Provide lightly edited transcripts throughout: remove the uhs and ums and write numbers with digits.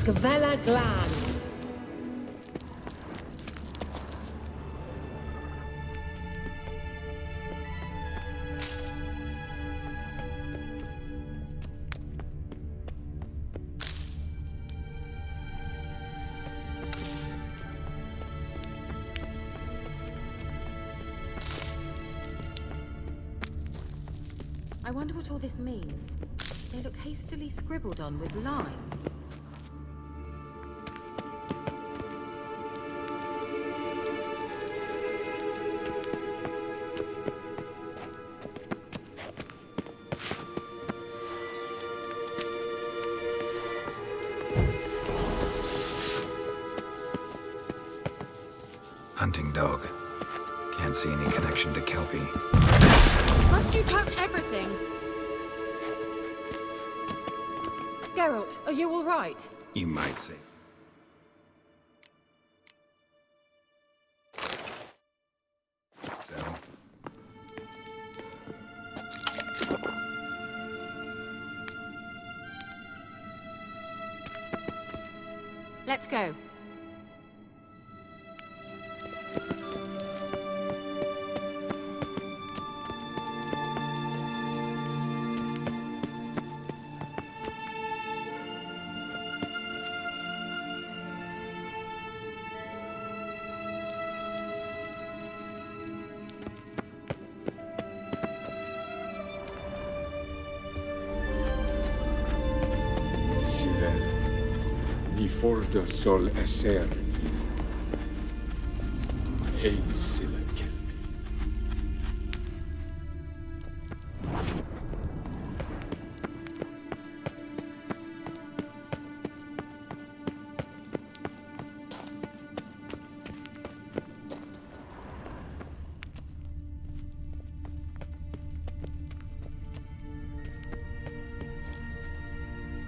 Gavella Glan. I wonder what all this means. They look hastily scribbled on with lime. Hunting dog. Can't see any connection to Kelpie. Must you touch everything? Geralt, are you all right? You might say. So, Let's go. Ni forda sol esser Eisila Kelpie.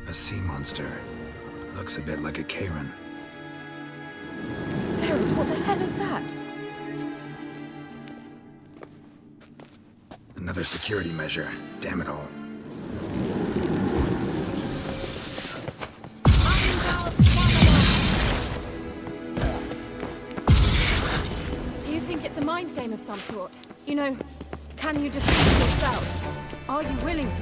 a sea monster. Looks a bit like a Karen. Geralt, what the hell is that? Another security measure. Damn it all. Do you think it's a mind game of some sort? You know, can you defeat yourself? Are you willing to?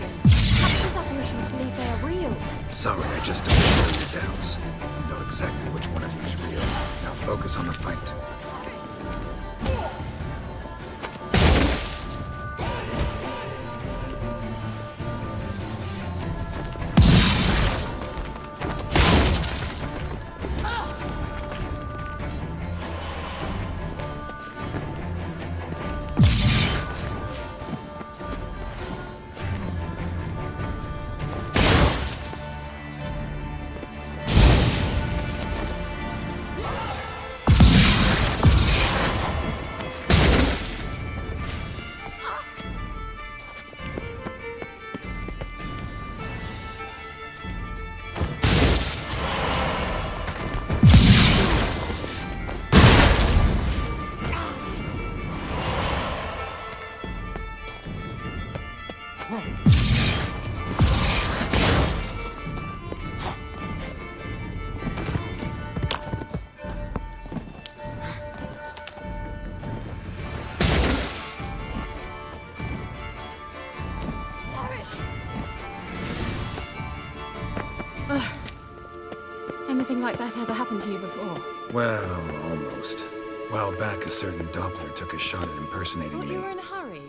Have these apparitions believe they are real? Sorry, I just don't share your doubts. Know exactly which one of you is real. Now focus on the fight. Anything like that ever happened to you before? Well, almost. A while back, a certain Doppler took a shot at impersonating Thought me. you were in a hurry.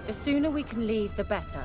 The sooner we can leave, the better.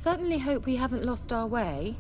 Certainly hope we haven't lost our way.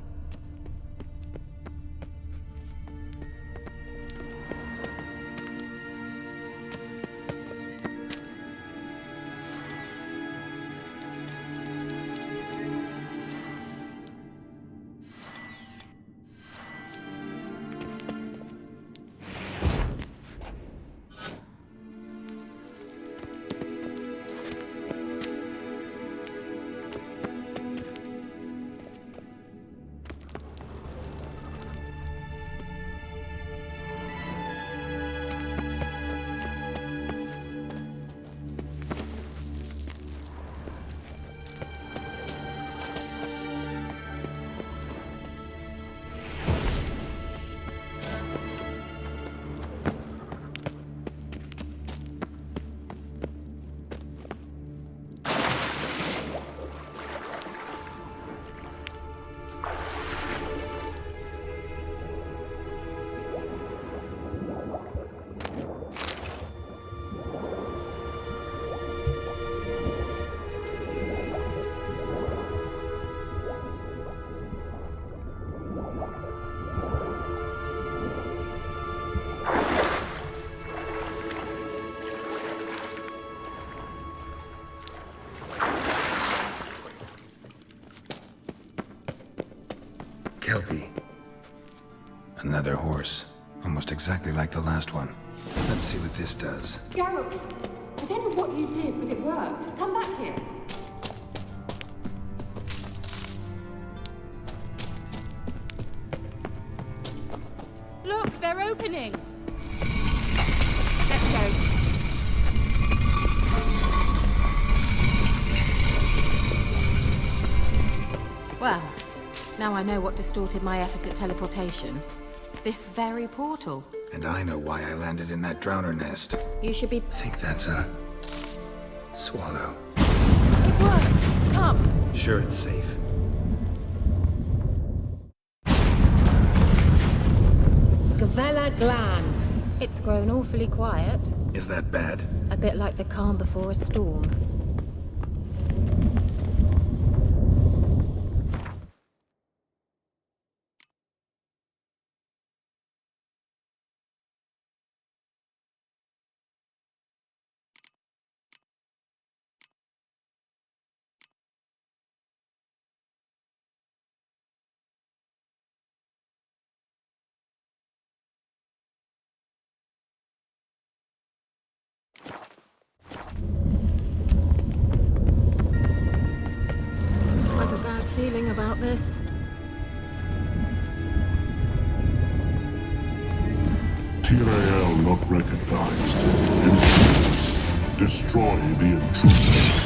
Kelpie. Another horse. Almost exactly like the last one. Let's see what this does. Geralt, I don't know what you did, but it worked. Come back here. Look, they're opening! Let's go. Well, now I know what distorted my effort at teleportation. This very portal. And I know why I landed in that drowner nest. You should be... I think that's a... swallow. It worked! Come! Sure, it's safe. Gavella Glan. It's grown awfully quiet. Is that bad? A bit like the calm before a storm. I have a bad feeling about this. CIRI not recognized. Intruders. Destroy the intruders.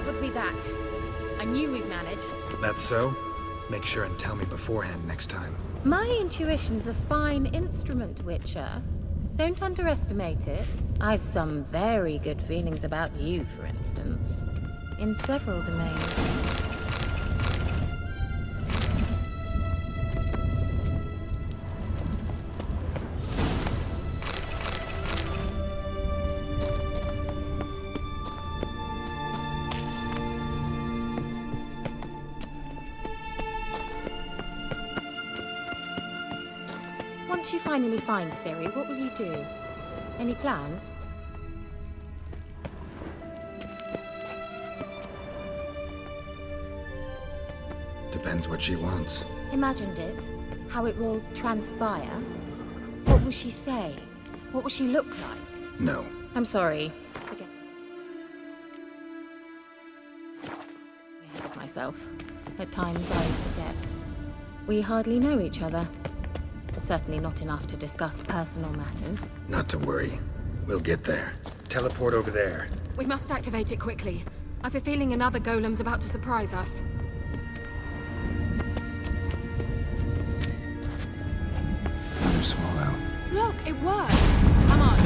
that would be that. I knew we'd manage. That's so? Make sure and tell me beforehand next time. My intuition's a fine instrument, Witcher. Don't underestimate it. I've some very good feelings about you, for instance. In several domains. Once you finally find Ciri, what will you do? Any plans? Depends what she wants. Imagined it? How it will transpire? What will she say? What will she look like? No. I'm sorry. Forget it. Ahead of myself. At times I forget. We hardly know each other. Certainly not enough to discuss personal matters. Not to worry. We'll get there. Teleport over there. We must activate it quickly. I've a feeling another golem's about to surprise us. Another swallow. Look, it worked! Come on.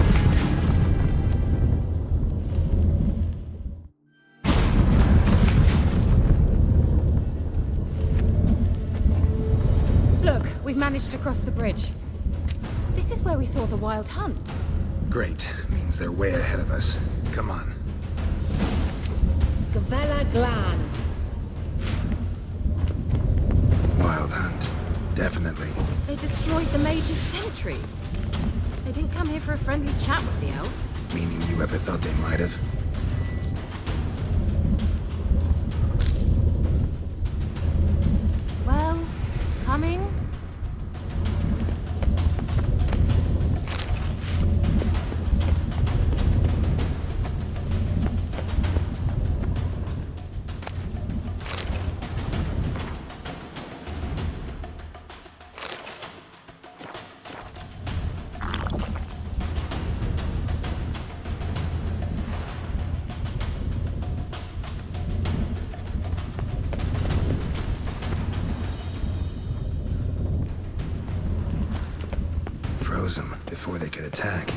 Look, we've managed to cross the bridge. This is where we saw the wild hunt. Great. Means they're way ahead of us. Come on. Gavella Glan. Wild hunt. Definitely. They destroyed the Mage's sentries. They didn't come here for a friendly chat with the elf. Meaning you ever thought they might have? Well, coming? Froze them before they could attack.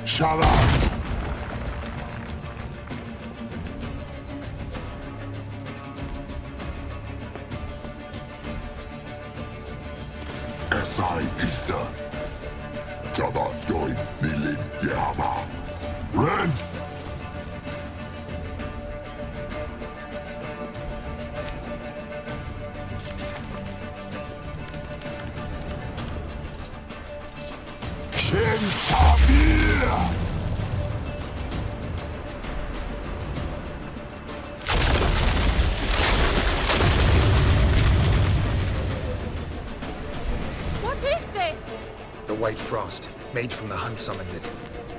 Shut up! S.I. Isa. Jabba Doi Bilin Yama. Ren! Kentabir! What is this? The White Frost. Mage from the Hunt summoned it.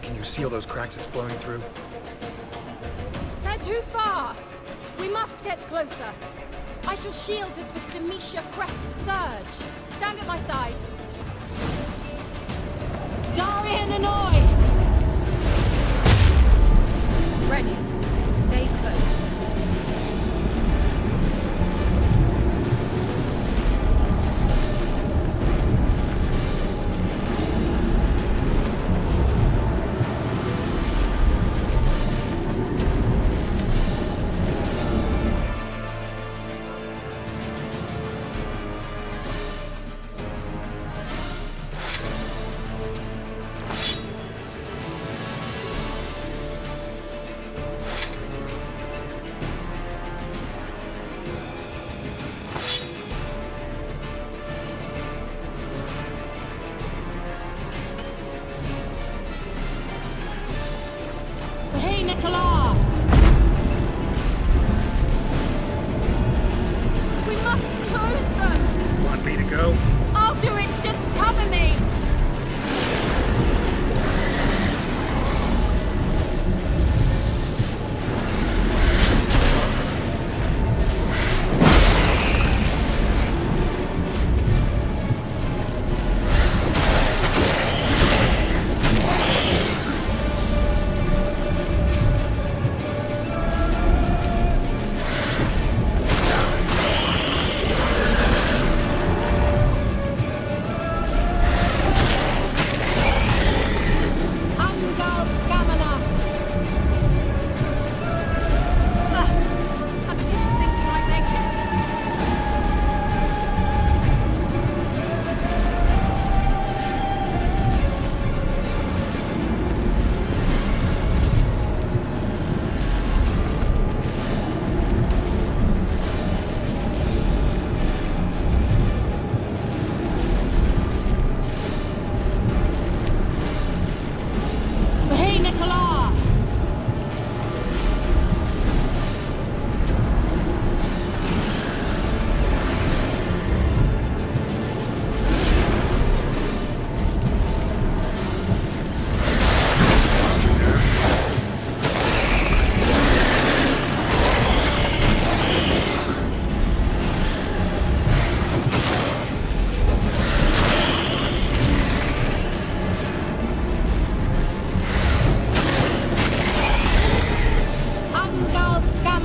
Can you seal those cracks it's blowing through? They're too far. We must get closer. I shall shield us with Demetia Crest's surge. Stand at my side. Darian Annoy! Ready. Stay close.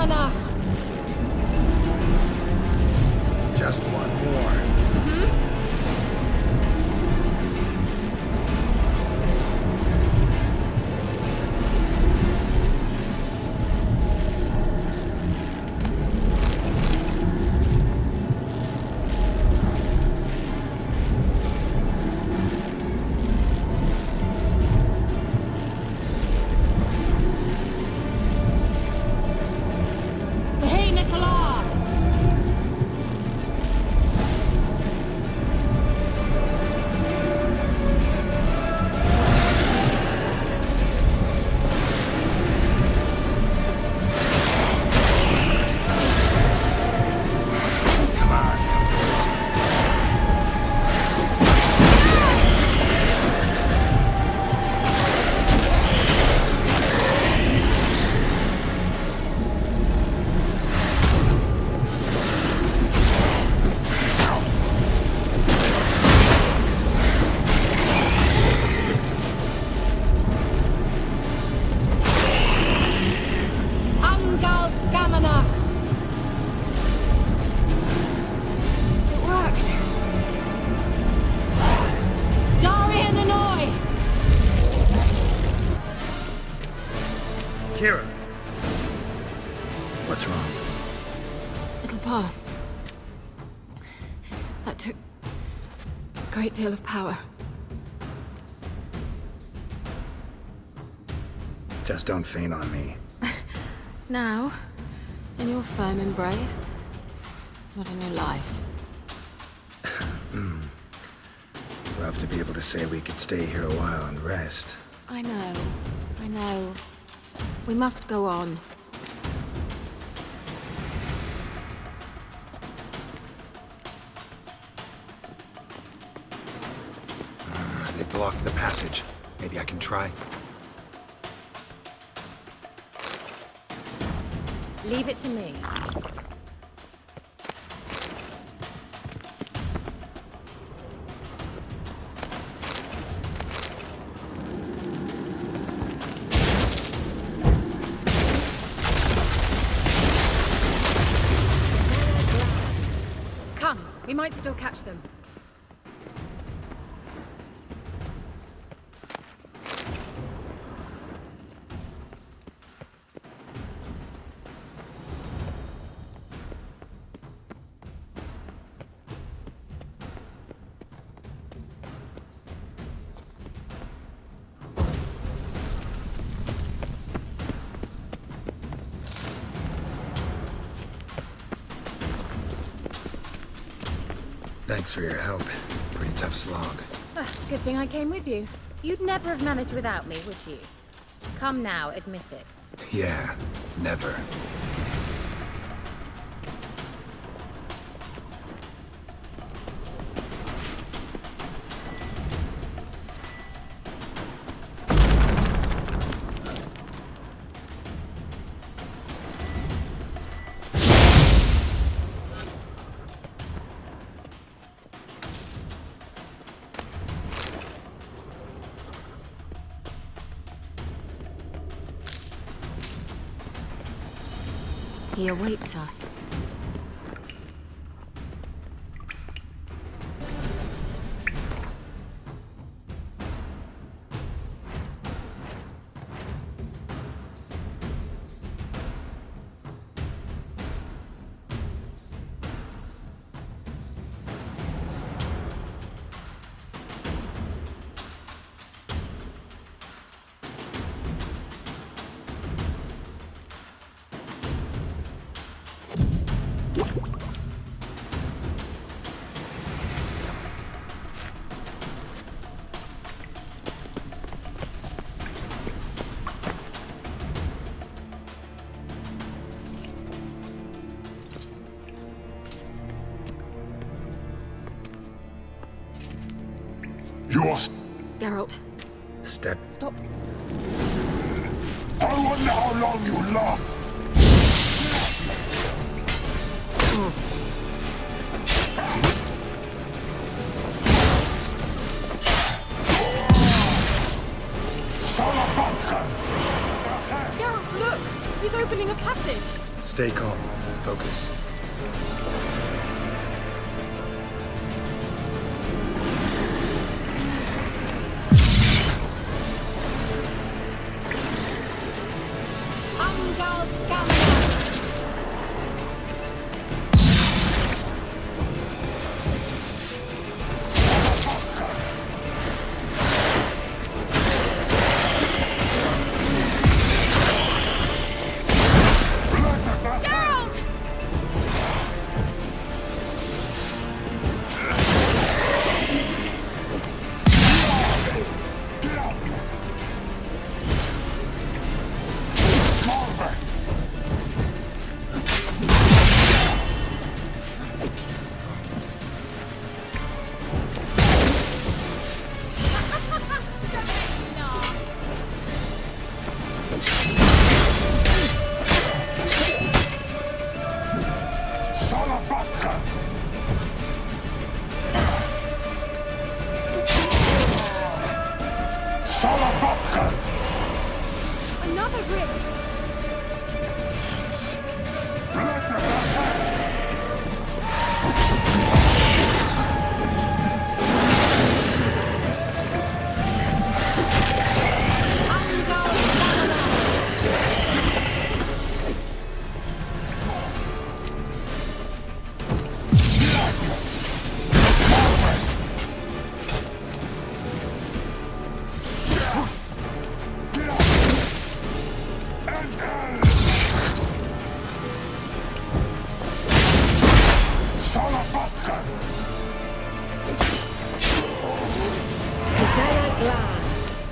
Scamanach! Just one more. Hey, Nicola! Come on, come closer. Angal Scamanach! It worked! Darian Hanoi! Kira! What's wrong? It'll pass. That took a great deal of power. Just don't faint on me. Now, in your firm embrace, not a new life. Love to be able to say we could stay here a while and rest. I know. We must go on. They blocked the passage. Maybe I can try. Leave it to me. Come, we might still catch them. Thanks for your help. Pretty tough slog. Good thing I came with you. You'd never have managed without me, would you? Come now, admit it. Yeah, never. He awaits us. Yours. Geralt, Step. stop. I wonder how long you last. Geralt, look! He's opening a passage! Stay calm. Focus. Another rift!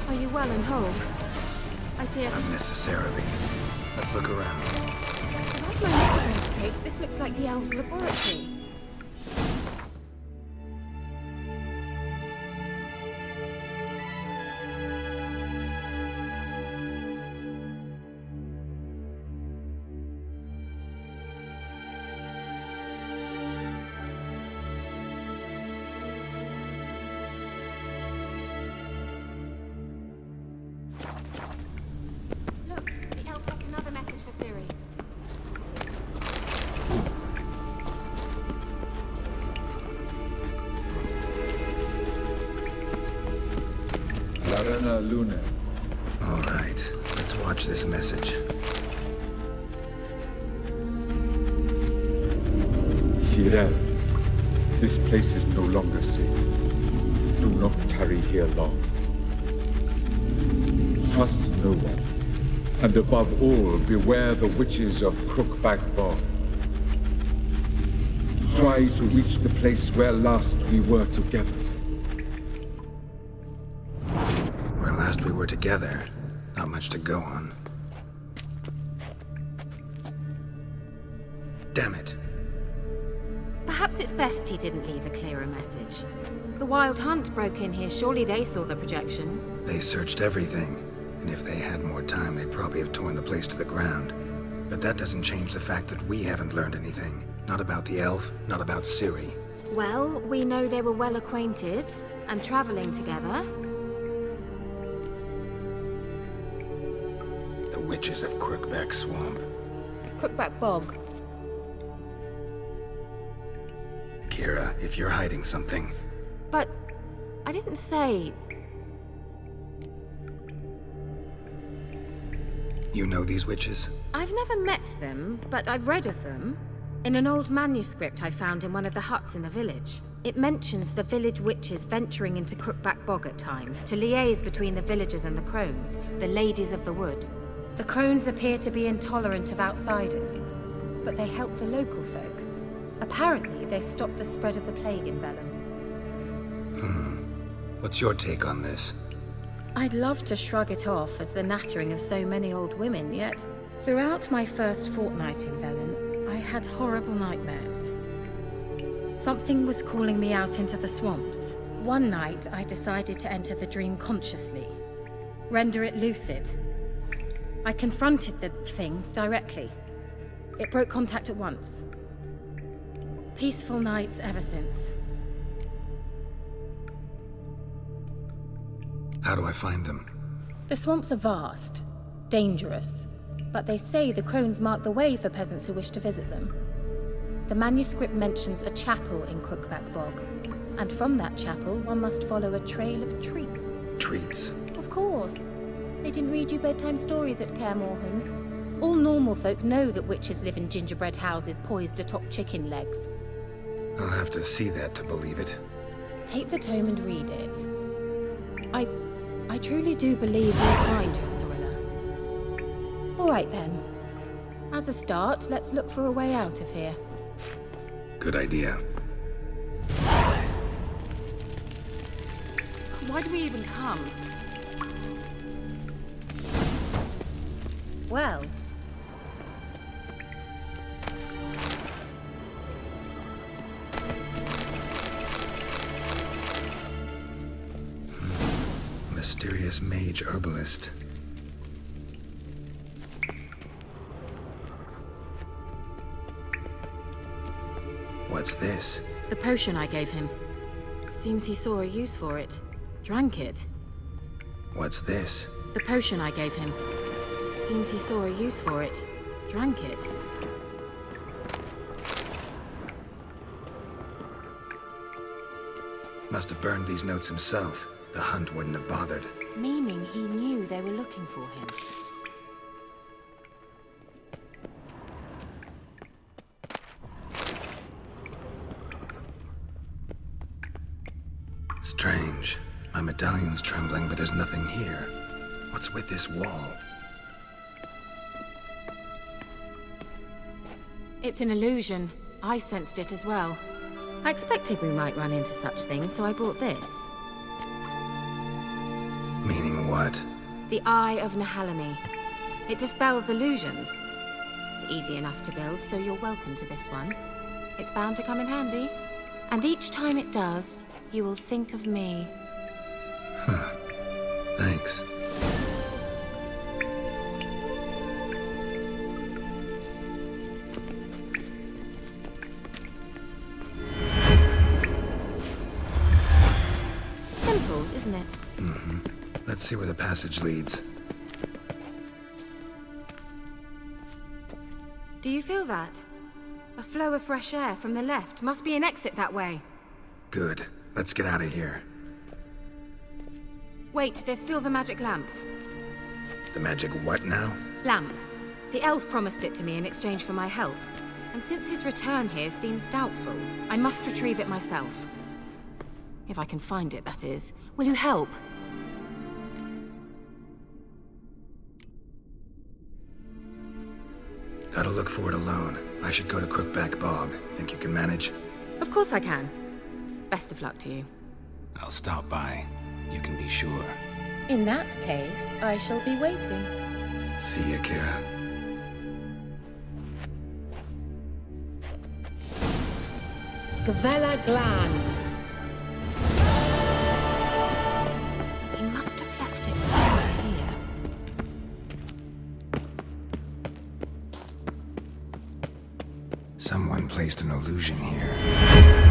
Are you well and whole? I feared... Unnecessarily. Let's look around. If I've my microphone straight, this looks like the elves' laboratory. Look, the elf left another message for CIRI. Larena Luna. All right, let's watch this message. CIRI, this place is no longer safe. Do not tarry here long. Trust no one. And above all, beware the witches of Crookback Bog. Try to reach the place where last we were together. Where last we were together, not much to go on. Damn it. Perhaps it's best he didn't leave a clearer message. The Wild Hunt broke in here. Surely they saw the projection. They searched everything, and if they had more time, they'd probably have torn the place to the ground. But that doesn't change the fact that we haven't learned anything. Not about the elf, not about CIRI. Well, we know they were well acquainted and traveling together. The witches of Crookback Swamp. Crookback Bog. Kira, if you're hiding something... But I didn't say... You know these witches? I've never met them, but I've read of them. In an old manuscript I found in one of the huts in the village. It mentions the village witches venturing into Crookback Bog at times to liaise between the villagers and the crones, the ladies of the wood. The crones appear to be intolerant of outsiders, but they help the local folk. Apparently, they stopped the spread of the plague in Velen. What's your take on this? I'd love to shrug it off as the nattering of so many old women, yet throughout my first fortnight in Velen, I had horrible nightmares. Something was calling me out into the swamps. One night, I decided to enter the dream consciously, render it lucid. I confronted the thing directly. It broke contact at once. Peaceful nights ever since. How do I find them? The swamps are vast, dangerous. but they say the crones mark the way for peasants who wish to visit them. The manuscript mentions a chapel in Crookback Bog, and from that chapel one must follow a trail of treats. Treats? Of course. They didn't read you bedtime stories at Kaer Morhen. All normal folk know that witches live in gingerbread houses poised atop chicken legs. I'll have to see that to believe it. Take the tome and read it. I truly do believe you'll find your Cirilla. All right then. As a start, let's look for a way out of here. Good idea. Why do we even come? Well, Mysterious mage herbalist. What's this? the potion I gave him. Seems he saw a use for it. Drank it. What's this? The potion I gave him. Seems he saw a use for it. Drank it. Must have burned these notes himself. The hunt wouldn't have bothered. Meaning he knew they were looking for him. Strange. My medallion's trembling, but there's nothing here. What's with this wall? It's an illusion. I sensed it as well. I expected we might run into such things, so I brought this. Meaning what? The Eye of Nehaleni. It dispels illusions. It's easy enough to build, so you're welcome to this one. It's bound to come in handy. And each time it does, you will think of me. Thanks. Simple, isn't it? Mm-hmm. Let's see where the passage leads. Do you feel that? A flow of fresh air from the left. Must be an exit that way. Good. Let's get out of here. Wait, there's still the magic lamp. The magic what now? Lamp. The elf promised it to me in exchange for my help. And since his return here seems doubtful, I must retrieve it myself. If I can find it, that is. Will you help? Gotta look for it alone. I should go to Crookback Bog. Think you can manage? Of course I can. Best of luck to you. I'll stop by. You can be sure. In that case, I shall be waiting. See ya, Kira. Gavella Glan. He must have left it somewhere here. Someone placed an illusion here.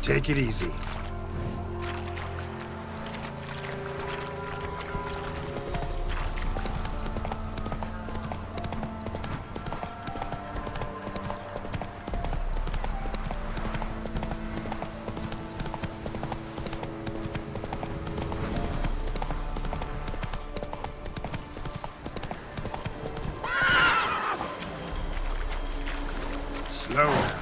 Take it easy. Slow down.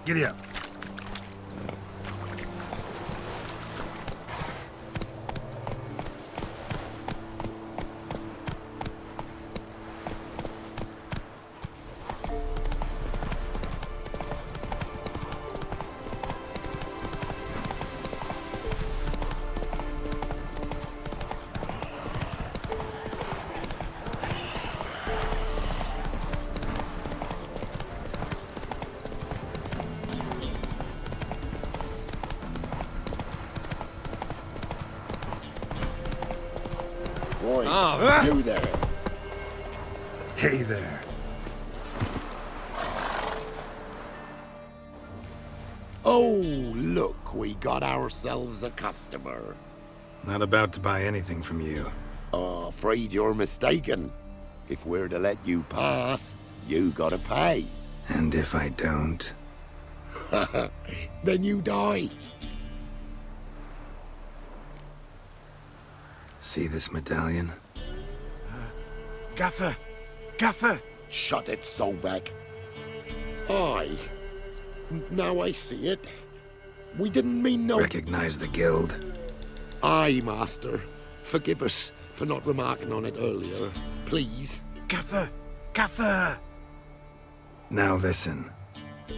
Giddy up. Oi, you there. Hey there. Oh, look, we got ourselves a customer. Not about to buy anything from you. Afraid you're mistaken. If we're to let you pass, you gotta pay. And if I don't? Then you die. See this medallion? Gaffer! Gaffer! Shut it, Solbeck. Aye. Now I see it. We didn't mean no... Recognize the guild? Aye, Master. Forgive us for not remarking on it earlier. Please. Gaffer! Gaffer! Now listen.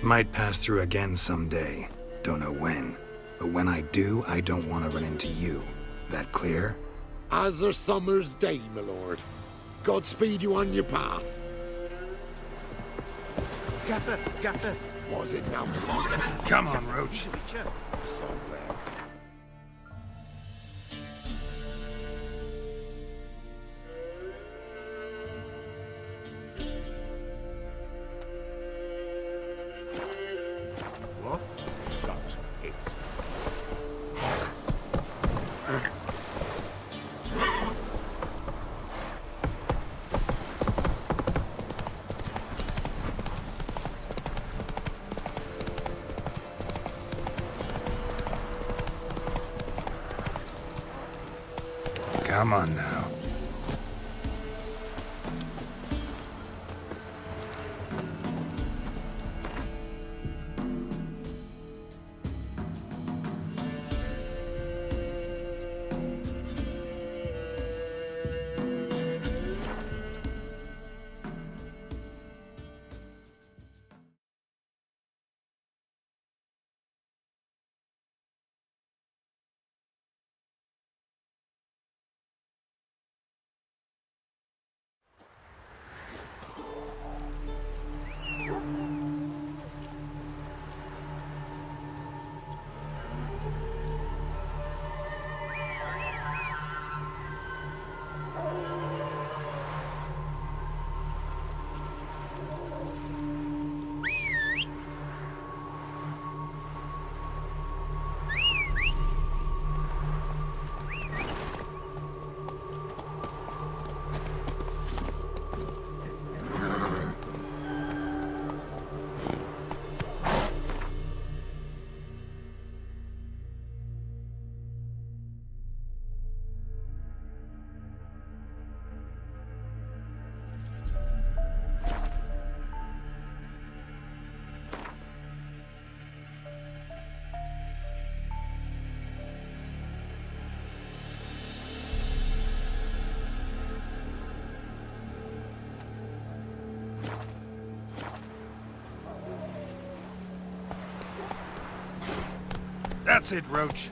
Might pass through again someday. Don't know when. But when I do, I don't want to run into you. That clear? As a summer's day, my lord. Godspeed you on your path. Gaffer! Gaffer! Was it now, Solbeck? Come on, Roach. Solbeck. What? That's it. Come on now. That's it, Roach.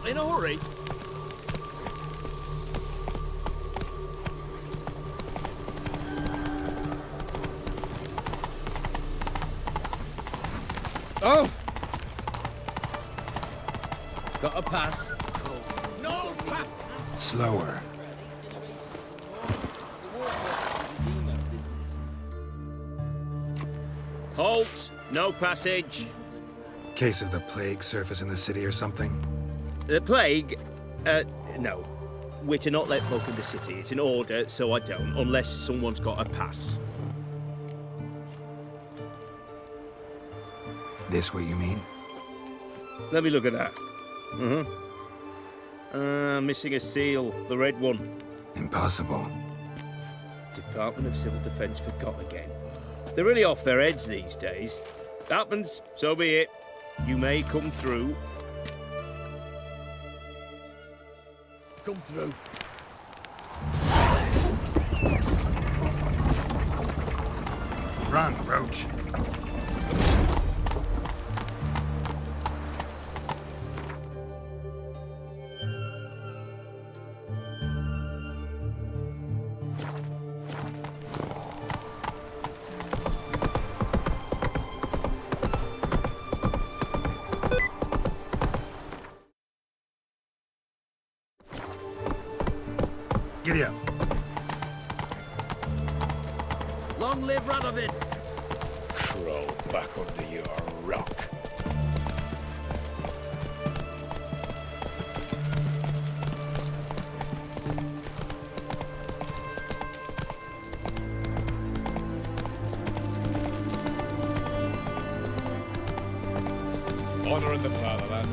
In a hurry? Oh! Got a pass. No, pass! Slower. Halt! No passage. Case of the plague surface in the city or something? The plague? No. We're to not let folk in the city. It's an order, so I don't, unless someone's got a pass. This what you mean? Let me look at that. Missing a seal. The red one. Impossible. Department of Civil Defence forgot again. They're really off their heads these days. Happens, so be it. You may come through. Come through. Run, Roach. Giddy up. Long live Radovid! Crawl back under your rock. Honor in the fatherland.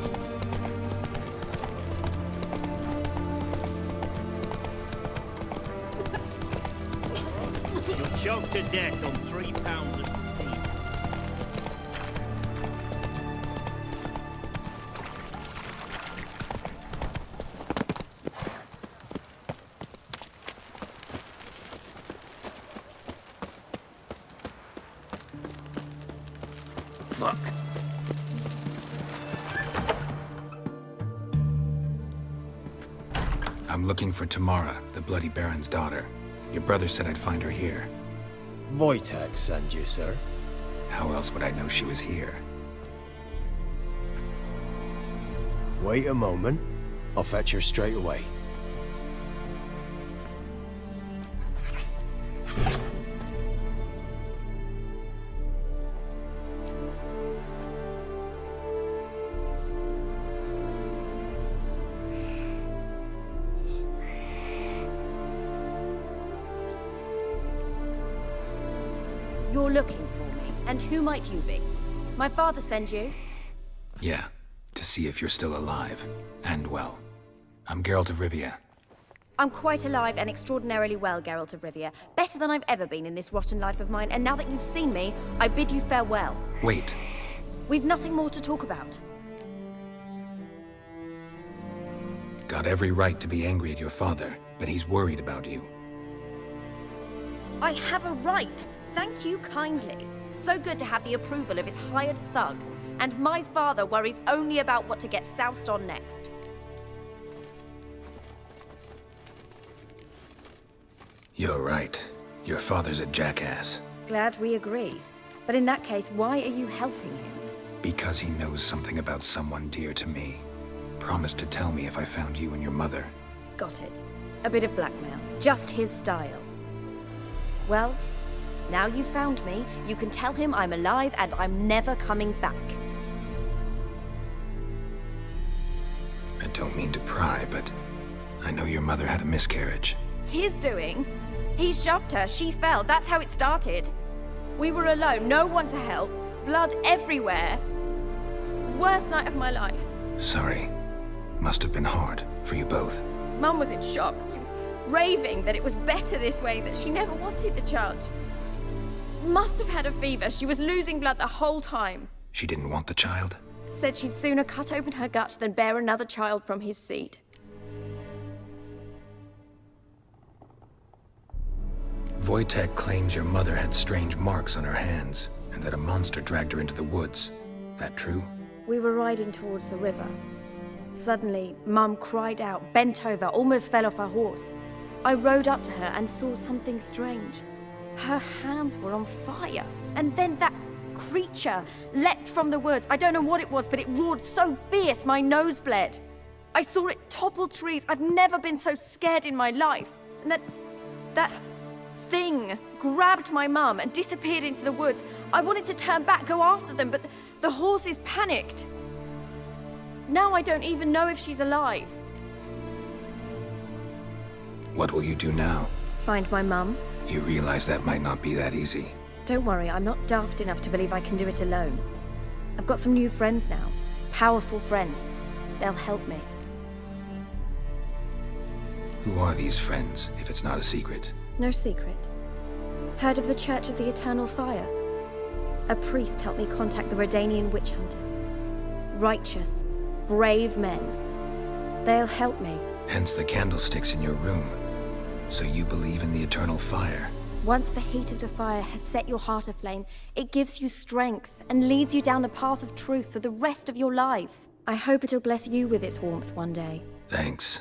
You'll choke to death on 3 pounds of steam. Fuck. I'm looking for Tamara, the Bloody Baron's daughter. Your brother said I'd find her here. Wojtek sent you, sir. How else would I know she was here? Wait a moment. I'll fetch her straight away. You're looking for me, and who might you be? My father sent you? Yeah, to see if you're still alive. And well. I'm Geralt of Rivia. I'm quite alive and extraordinarily well, Geralt of Rivia. Better than I've ever been in this rotten life of mine, and now that you've seen me, I bid you farewell. Wait. We've nothing more to talk about. Got every right to be angry at your father, but he's worried about you. I have a right. Thank you kindly. So good to have the approval of his hired thug. And my father worries only about what to get soused on next. You're right. Your father's a jackass. Glad we agree. But in that case, why are you helping him? Because he knows something about someone dear to me. Promised to tell me if I found you and your mother. Got it. A bit of blackmail. Just his style. Well, now you've found me, you can tell him I'm alive and I'm never coming back. don't mean to pry, but I know your mother had a miscarriage. His doing? He shoved her, she fell, that's how it started. We were alone, no one to help, blood everywhere. Worst night of my life. Sorry. Must have been hard for you both. Mum was in shock. She was raving that it was better this way, that she never wanted the charge. Must have had a fever. She was losing blood the whole time. She didn't want the child? Said she'd sooner cut open her gut than bear another child from his seed. Wojtek claims your mother had strange marks on her hands, and that a monster dragged her into the woods. That true? We were riding towards the river. Suddenly, Mum cried out, bent over, almost fell off her horse. I rode up to her and saw something strange. Her hands were on fire. And then that creature leapt from the woods. I don't know what it was, but it roared so fierce my nose bled. I saw it topple trees. I've never been so scared in my life. And that thing grabbed my mum and disappeared into the woods. I wanted to turn back, go after them, but the horses panicked. Now I don't even know if she's alive. What will you do now? Find my mum. You realize that might not be that easy. Don't worry, I'm not daft enough to believe I can do it alone. I've got some new friends now. Powerful friends. They'll help me. Who are these friends, if it's not a secret? No secret. Heard of the Church of the Eternal Fire? A priest helped me contact the Redanian witch hunters. Righteous, brave men. They'll help me. Hence the candlesticks in your room. So you believe in the eternal fire? Once the heat of the fire has set your heart aflame, it gives you strength and leads you down the path of truth for the rest of your life. I hope it'll bless you with its warmth one day. Thanks.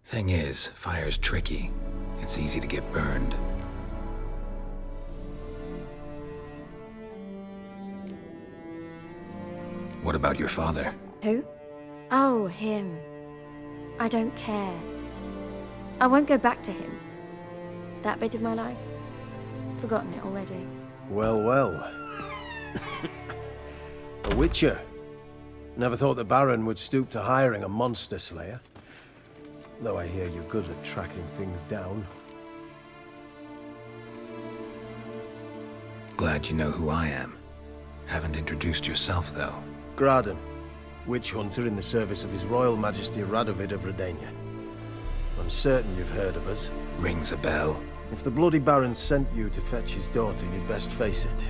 Thing is, fire's tricky. It's easy to get burned. What about your father? Who? Oh, him. I don't care. I won't go back to him. That bit of my life? Forgotten it already. Well, well. A witcher. Never thought the Baron would stoop to hiring a monster slayer. Though I hear you're good at tracking things down. Glad you know who I am. Haven't introduced yourself, though. Graden, witch hunter in the service of His Royal Majesty Radovid of Redania. I'm certain you've heard of us. Rings a bell. If the Bloody Baron sent you to fetch his daughter, you'd best face it.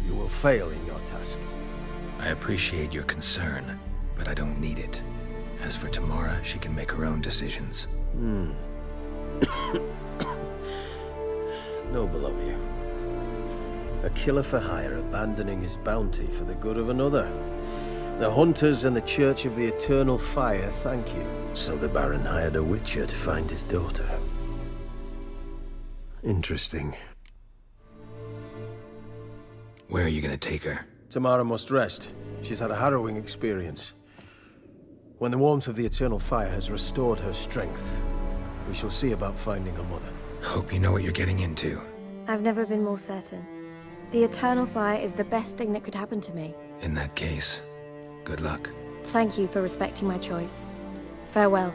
You will fail in your task. I appreciate your concern, but I don't need it. As for Tamara, she can make her own decisions. Noble of you. A killer for hire abandoning his bounty for the good of another. The hunters and the Church of the Eternal Fire thank you. So the Baron hired a witcher to find his daughter. Interesting. Where are you gonna take her? Tamara must rest. She's had a harrowing experience. When the warmth of the Eternal Fire has restored her strength, we shall see about finding her mother. Hope you know what you're getting into. I've never been more certain. The Eternal Fire is the best thing that could happen to me. In that case, good luck. Thank you for respecting my choice. Farewell.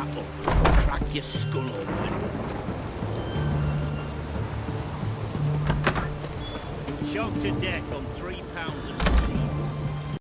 that up, I'll crack your skull open. Choked to death on 3 pounds of